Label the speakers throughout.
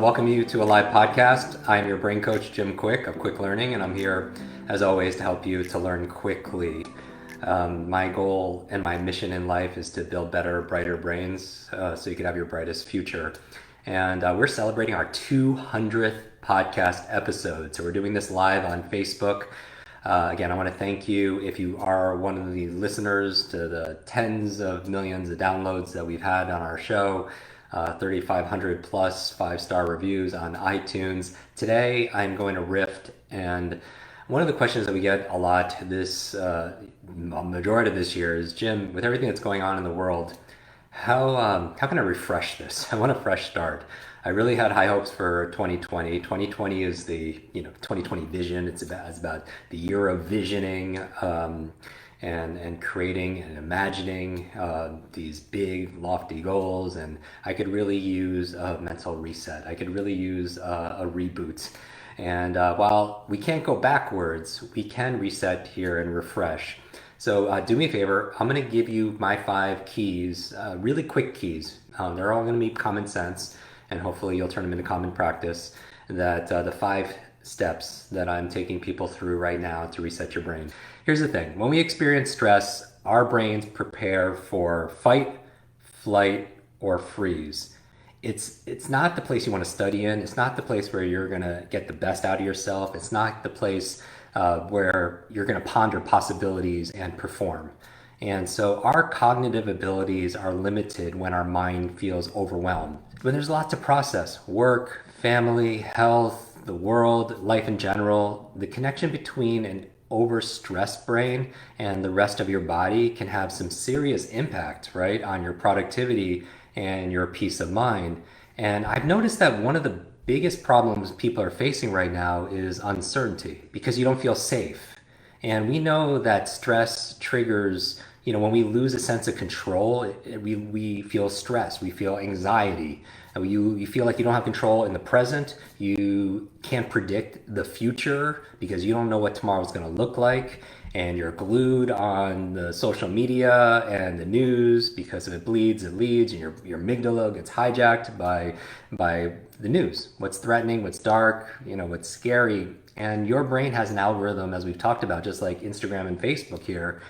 Speaker 1: welcome you to a live podcast. I'm your brain coach, Jim Kwik of Kwik Learning, and I'm here, as always, to help you to learn quickly. My goal and my mission in life is to build better, brighter brains so you can have your brightest future. And we're celebrating our 200th podcast episode. So we're doing this live on Facebook. Again, I want to thank you if you are one of the listeners to the tens of millions of downloads that we've had on our show. 3,500 plus 5-star reviews on iTunes. Today, I'm going to riff, and one of the questions that we get a lot this majority of this year is, Jim, with everything that's going on in the world, how can I refresh this? I want a fresh start. I really had high hopes for 2020. 2020 is the 2020 vision. It's about the year of visioning. And creating and imagining these big lofty goals, and I could really use a mental reset. I could really use a reboot. And while we can't go backwards, we can reset here and refresh. So do me a favor, I'm going to give you my 5 keys, really quick keys. They're all going to be common sense, and hopefully you'll turn them into common practice. That the 5 steps that I'm taking people through right now to reset your brain. Here's the thing. When we experience stress, our brains prepare for fight, flight, or freeze. It's not the place you want to study in. It's not the place where you're going to get the best out of yourself. It's not the place where you're going to ponder possibilities and perform. And so our cognitive abilities are limited when our mind feels overwhelmed. When there's a lot to process, work, family, health, the world, life in general, the connection between an overstressed brain and the rest of your body can have some serious impact, right, on your productivity and your peace of mind. And I've noticed that one of the biggest problems people are facing right now is uncertainty, because you don't feel safe. And we know that stress triggers, when we lose a sense of control, we feel stress, we feel anxiety. You feel like you don't have control in the present. You can't predict the future because you don't know what tomorrow is going to look like. And you're glued on the social media and the news because if it bleeds, it leads. And your amygdala gets hijacked by the news. What's threatening, what's dark, what's scary. And your brain has an algorithm, as we've talked about, just like Instagram and Facebook here,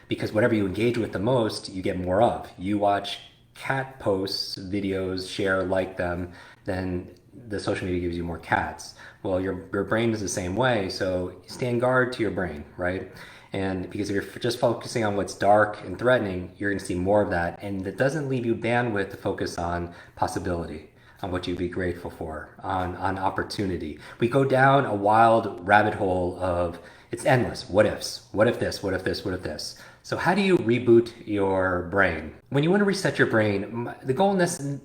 Speaker 1: because whatever you engage with the most, you get more of. You watch cat posts, videos, share, like them, then the social media gives you more cats. Well, your brain is the same way, so stand guard to your brain, right? And because if you're just focusing on what's dark and threatening, you're going to see more of that, and it doesn't leave you bandwidth to focus on possibility, on what you'd be grateful for, on opportunity. We go down a wild rabbit hole of, it's endless. What ifs? What if this? What if this? What if this? So how do you reboot your brain? When you want to reset your brain, the goal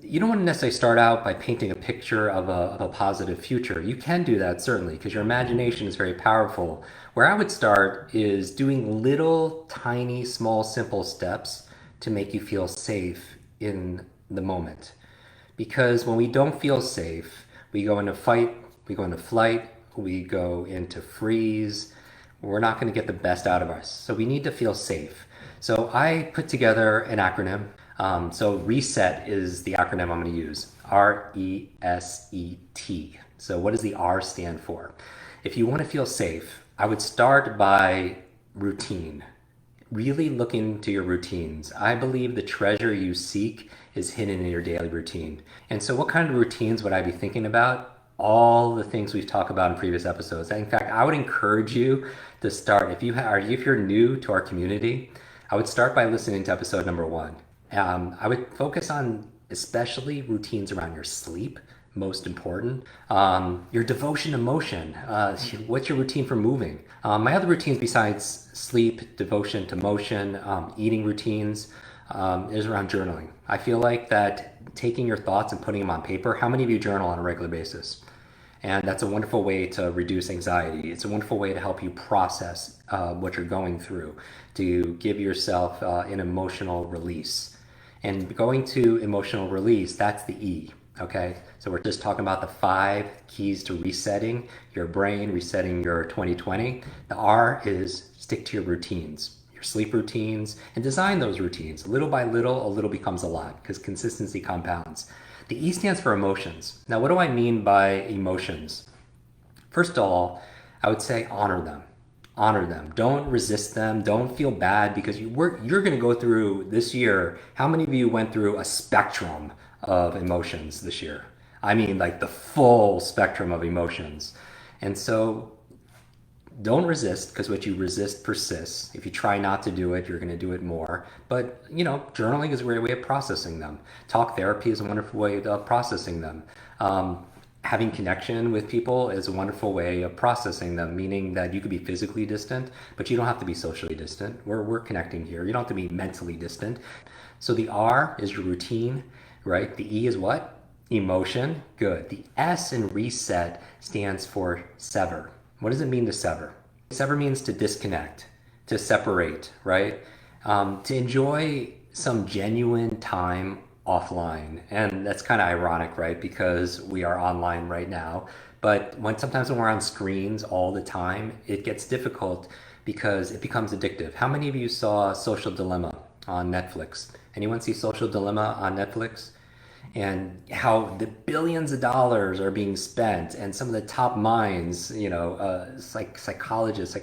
Speaker 1: you don't want to necessarily start out by painting a picture of a positive future. You can do that, certainly, because your imagination is very powerful. Where I would start is doing little, tiny, small, simple steps to make you feel safe in the moment. Because when we don't feel safe, we go into fight, we go into flight, we go into freeze. We're not going to get the best out of us. So we need to feel safe. So I put together an acronym. So RESET is the acronym I'm going to use. RESET. So what does the R stand for? If you want to feel safe, I would start by routine. Really look into your routines. I believe the treasure you seek is hidden in your daily routine. And so what kind of routines would I be thinking about? All the things we've talked about in previous episodes. In fact, I would encourage you to start, if you're new to our community, I would start by listening to episode number 1. I would focus on especially routines around your sleep, most important. Your devotion to motion. What's your routine for moving? My other routines besides sleep, devotion to motion, eating routines, is around journaling. I feel like that taking your thoughts and putting them on paper. How many of you journal on a regular basis? And that's a wonderful way to reduce anxiety. It's a wonderful way to help you process what you're going through, to give yourself an emotional release. And going to emotional release, that's the E, okay? So we're just talking about the 5 keys to resetting your brain, resetting your 2020. The R is stick to your routines, your sleep routines, and design those routines. Little by little, a little becomes a lot because consistency compounds. The E stands for emotions. Now, what do I mean by emotions? First of all, I would say honor them. Honor them. Don't resist them. Don't feel bad because you're going to go through this year. How many of you went through a spectrum of emotions this year? I mean, like the full spectrum of emotions. And so don't resist, because what you resist persists. If you try not to do it, you're going to do it more. But, journaling is a great way of processing them. Talk therapy is a wonderful way of processing them. Having connection with people is a wonderful way of processing them, meaning that you could be physically distant, but you don't have to be socially distant. We're connecting here. You don't have to be mentally distant. So the R is your routine, right? The E is what? Emotion. Good. The S in reset stands for sever. What does it mean to sever? Sever means to disconnect, to separate, right? To enjoy some genuine time offline. And that's kind of ironic, right? Because we are online right now. But sometimes when we're on screens all the time, it gets difficult because it becomes addictive. How many of you saw Social Dilemma on Netflix? Anyone see Social Dilemma on Netflix? And how the billions of dollars are being spent, and some of the top minds, psychologists,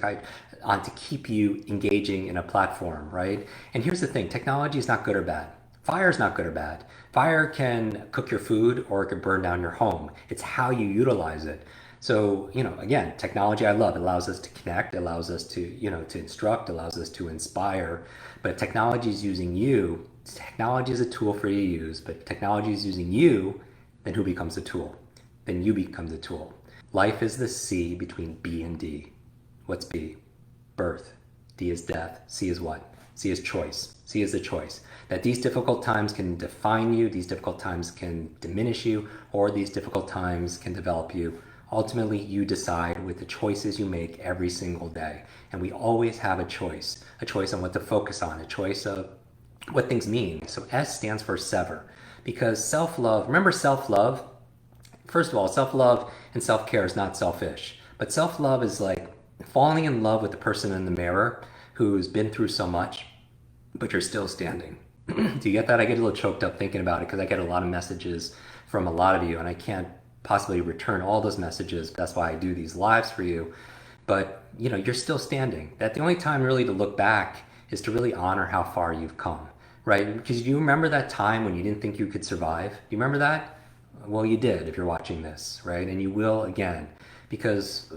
Speaker 1: on to keep you engaging in a platform, right? And here's the thing: technology is not good or bad. Fire is not good or bad. Fire can cook your food or it can burn down your home. It's how you utilize it. So, again, technology I love. It allows us to connect, it allows us to instruct, allows us to inspire. But if technology is using you, technology is a tool for you to use, but if technology is using you, then who becomes the tool? Then you become the tool. Life is the C between B and D. What's B? Birth. D is death. C is what? C is choice. C is the choice. That these difficult times can define you, these difficult times can diminish you, or these difficult times can develop you. Ultimately, you decide with the choices you make every single day. And we always have a choice on what to focus on, a choice of what things mean. So S stands for sever, because self-love, remember self-love? First of all, self-love and self-care is not selfish, but self-love is like falling in love with the person in the mirror who's been through so much, but you're still standing. Do you get that? I get a little choked up thinking about it because I get a lot of messages from a lot of you, and I can't possibly return all those messages. That's why I do these lives for you. But you're still standing. That the only time really to look back is to really honor how far you've come, right? Because you remember that time when you didn't think you could survive? Do you remember that? Well, you did if you're watching this, right? And you will again, because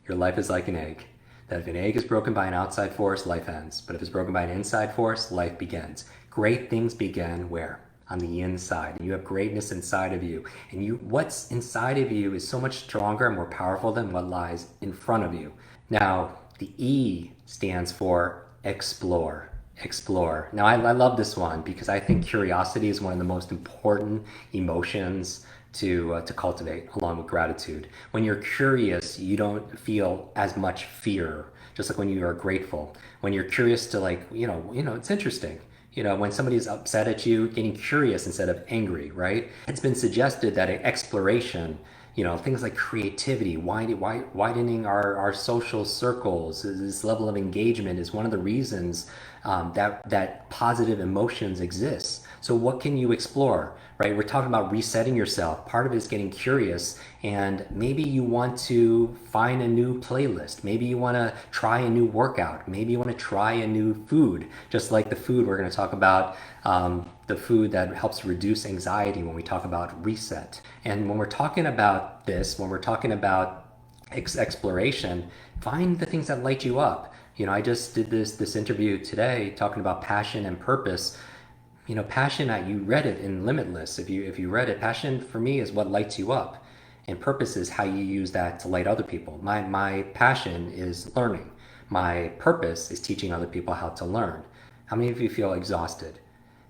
Speaker 1: your life is like an egg. That if an egg is broken by an outside force, life ends. But if it's broken by an inside force, life begins. Great things begin where? On the inside. And you have greatness inside of you. And what's inside of you is so much stronger and more powerful than what lies in front of you. Now, the E stands for explore. Explore. Now, I love this one because I think curiosity is one of the most important emotions to cultivate, along with gratitude. When you're curious, you don't feel as much fear, just like when you are grateful. When you're curious to it's interesting. When somebody's upset at you, getting curious instead of angry, right? It's been suggested that exploration, things like creativity, widening our social circles, this level of engagement is one of the reasons that positive emotions exist. So what can you explore, right? We're talking about resetting yourself. Part of it is getting curious, and maybe you want to find a new playlist. Maybe you want to try a new workout. Maybe you want to try a new food, just like the food we're going to talk about, the food that helps reduce anxiety when we talk about reset. And when we're talking about this, when we're talking about exploration, find the things that light you up. I just did this interview today talking about passion and purpose. Passion, you read it in Limitless. If you read it, passion for me is what lights you up, and purpose is how you use that to light other people. My passion is learning. My purpose is teaching other people how to learn. How many of you feel exhausted?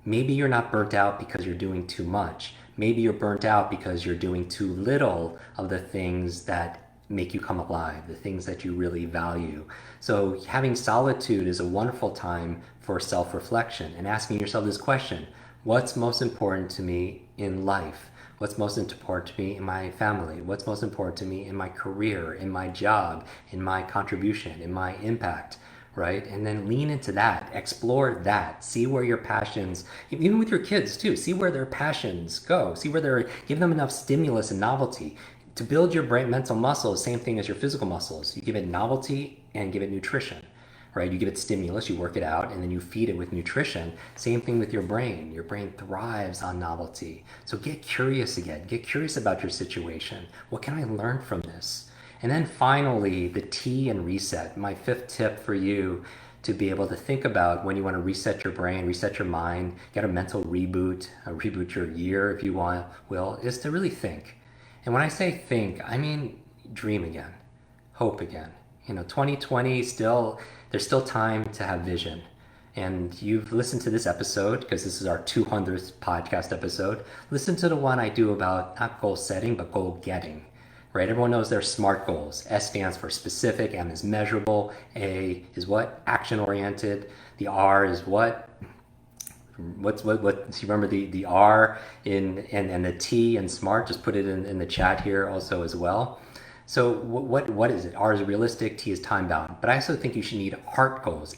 Speaker 1: Maybe you're not burnt out because you're doing too much. Maybe you're burnt out because you're doing too little of the things that make you come alive, the things that you really value. So having solitude is a wonderful time for self-reflection and asking yourself this question: what's most important to me in life? What's most important to me in my family? What's most important to me in my career, in my job, in my contribution, in my impact, right? And then lean into that, explore that, see where your passions, even with your kids too, see where their passions go, see where they're, give them enough stimulus and novelty. To build your brain mental muscle, same thing as your physical muscles. You give it novelty and give it nutrition, right? You give it stimulus, you work it out, and then you feed it with nutrition. Same thing with your brain. Your brain thrives on novelty. So get curious again. Get curious about your situation. What can I learn from this? And then finally, the T and reset. My fifth tip for you to be able to think about when you want to reset your brain, reset your mind, get a mental reboot, reboot your year if you want, is to really think. And when I say think, I mean dream again, hope again. 2020 still, there's still time to have vision. And you've listened to this episode because this is our 200th podcast episode. Listen to the one I do about not goal setting, but goal getting, right? Everyone knows their SMART goals. S stands for specific, M is measurable, A is what? Action oriented. The R is what? What you remember the R in and the T in SMART? Just put it in the chat here also as well. So what is it? R is realistic, T is time bound. But I also think you should need heart goals.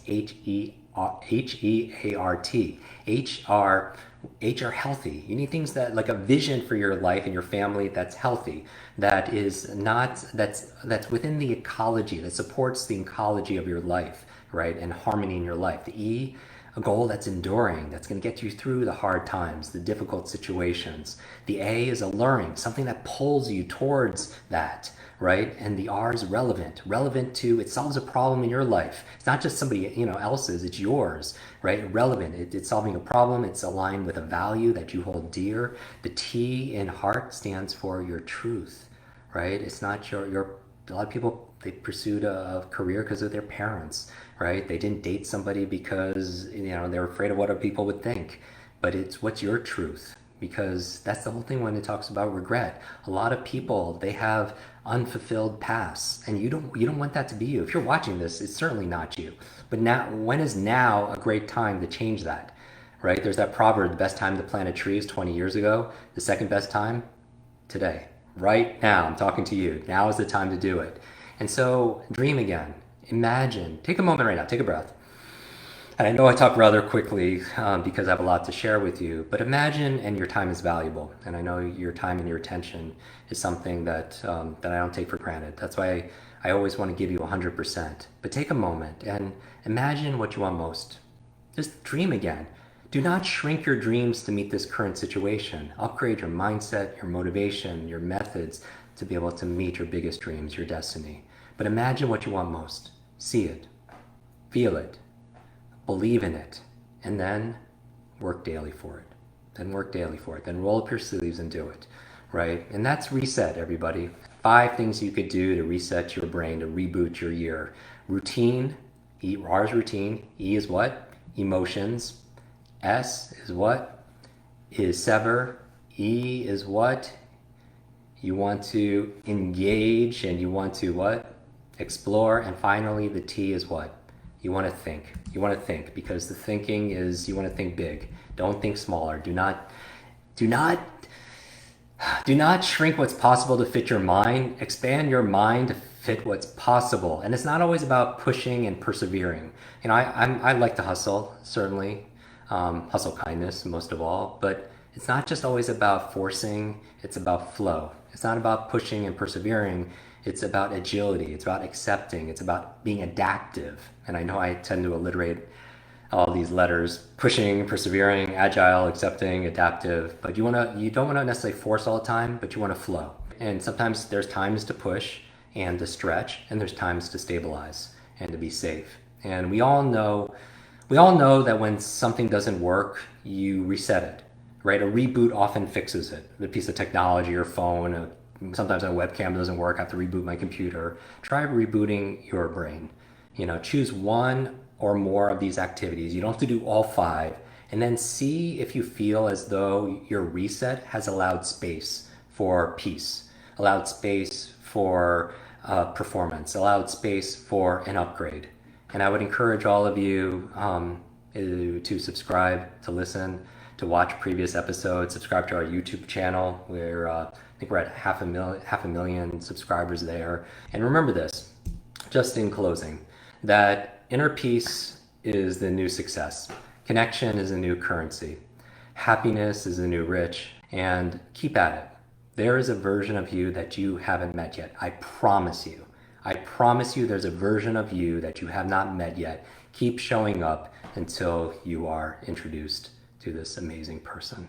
Speaker 1: Heart. H are healthy. You need things that, like a vision for your life and your family that's healthy, that is not, that's within the ecology, that supports the ecology of your life, right? And harmony in your life. The E, a goal that's enduring, that's going to get you through the hard times, the difficult situations. The A is alluring, something that pulls you towards that, right? And the R is relevant to, it solves a problem in your life. It's not just somebody else's, it's yours, right? Relevant, it's solving a problem, it's aligned with a value that you hold dear. The T in heart stands for your truth, right? It's not your a lot of people, they pursued a career because of their parents, right? They didn't date somebody because they're afraid of what other people would think. But it's what's your truth, because that's the whole thing when it talks about regret. A lot of people, they have unfulfilled pasts, and you don't want that to be you. If you're watching this, it's certainly not you. But now, when is now a great time to change that, right? There's that proverb: the best time to plant a tree is 20 years ago. The second best time, today, right now. I'm talking to you. Now is the time to do it. And so dream again. Imagine. Take a moment right now. Take a breath. And I know I talk rather quickly because I have a lot to share with you, but imagine, and your time is valuable. And I know your time and your attention is something that I don't take for granted. That's why I always want to give you 100%. But take a moment and imagine what you want most. Just dream again. Do not shrink your dreams to meet this current situation. Upgrade your mindset, your motivation, your methods to be able to meet your biggest dreams, your destiny. But imagine what you want most. See it. Feel it. Believe in it. And then work daily for it. Then roll up your sleeves and do it. Right? And that's reset, everybody. 5 things you could do to reset your brain, to reboot your year. Routine. R is routine. E is what? Emotions. S is what? Is sever. E is what? You want to engage, and you want to what? Explore. And finally, the T is what? You want to think. You want to think, because the thinking is, you want to think big. Don't think smaller. Do not shrink what's possible to fit your mind. Expand your mind to fit what's possible. And it's not always about pushing and persevering. I like to hustle, certainly. Hustle kindness, most of all. But it's not just always about forcing. It's about flow. It's not about pushing and persevering. It's about agility. It's about accepting. It's about being adaptive. And I know I tend to alliterate all these letters: pushing, persevering, agile, accepting, adaptive. But you don't want to necessarily force all the time, but you want to flow. And sometimes there's times to push and to stretch, and there's times to stabilize and to be safe. And we all know that when something doesn't work, you reset it, right? A reboot often fixes it. A piece of technology, your phone, sometimes a webcam doesn't work, I have to reboot my computer. Try rebooting your brain. Choose one or more of these activities. You don't have to do all 5. And then see if you feel as though your reset has allowed space for peace, allowed space for performance, allowed space for an upgrade. And I would encourage all of you to subscribe, to listen, to watch previous episodes, subscribe to our YouTube channel. I think we're at half a million subscribers there. And remember this, just in closing, that inner peace is the new success. Connection is a new currency. Happiness is a new rich, and keep at it. There is a version of you that you haven't met yet. I promise you. I promise you there's a version of you that you have not met yet. Keep showing up until you are introduced to this amazing person.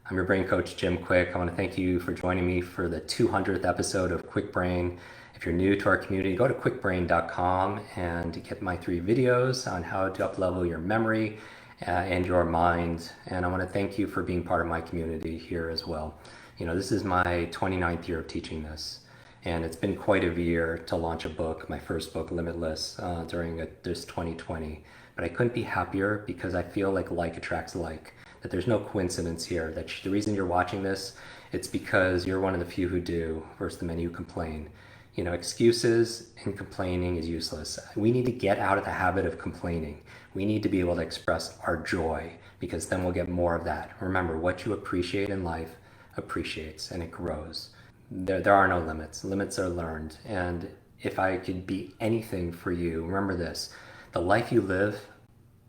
Speaker 1: I'm your brain coach, Jim Kwik. I want to thank you for joining me for the 200th episode of Kwik Brain. If you're new to our community, go to kwikbrain.com and get my 3 videos on how to up-level your memory and your mind. And I want to thank you for being part of my community here as well. You know, this is my 29th year of teaching this. And it's been quite a year to launch a book, my first book, Limitless, during this 2020. But I couldn't be happier because I feel like attracts like. That there's no coincidence here. That the reason you're watching this, it's because you're one of the few who do versus the many who complain. You know, excuses and complaining is useless. We need to get out of the habit of complaining. We need to be able to express our joy because then we'll get more of that. Remember, what you appreciate in life appreciates and it grows. There are no limits. Limits are learned. And if I could be anything for you, remember this. The life you live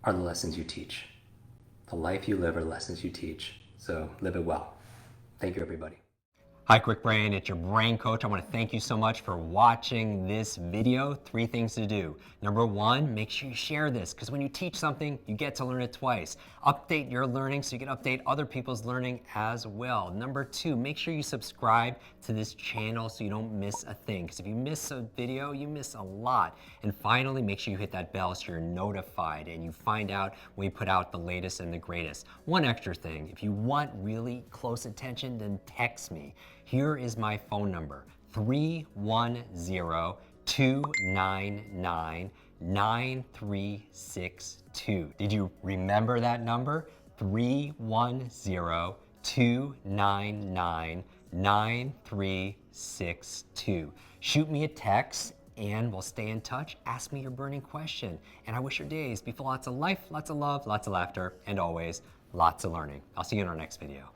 Speaker 1: are the lessons you teach. The life you live are the lessons you teach. So live it well. Thank you, everybody.
Speaker 2: Hi, Kwik Brain. It's your brain coach. I want to thank you so much for watching this video. 3 things to do. Number 1, make sure you share this because when you teach something, you get to learn it twice. Update your learning so you can update other people's learning as well. Number 2, make sure you subscribe to this channel so you don't miss a thing because if you miss a video, you miss a lot. And finally, make sure you hit that bell so you're notified and you find out when we put out the latest and the greatest. One extra thing, if you want really close attention, then text me. Here is my phone number, 310-299-9362. Did you remember that number? 310-299-9362. Shoot me a text and we'll stay in touch. Ask me your burning question. And I wish your days be full of lots of life, lots of love, lots of laughter, and always lots of learning. I'll see you in our next video.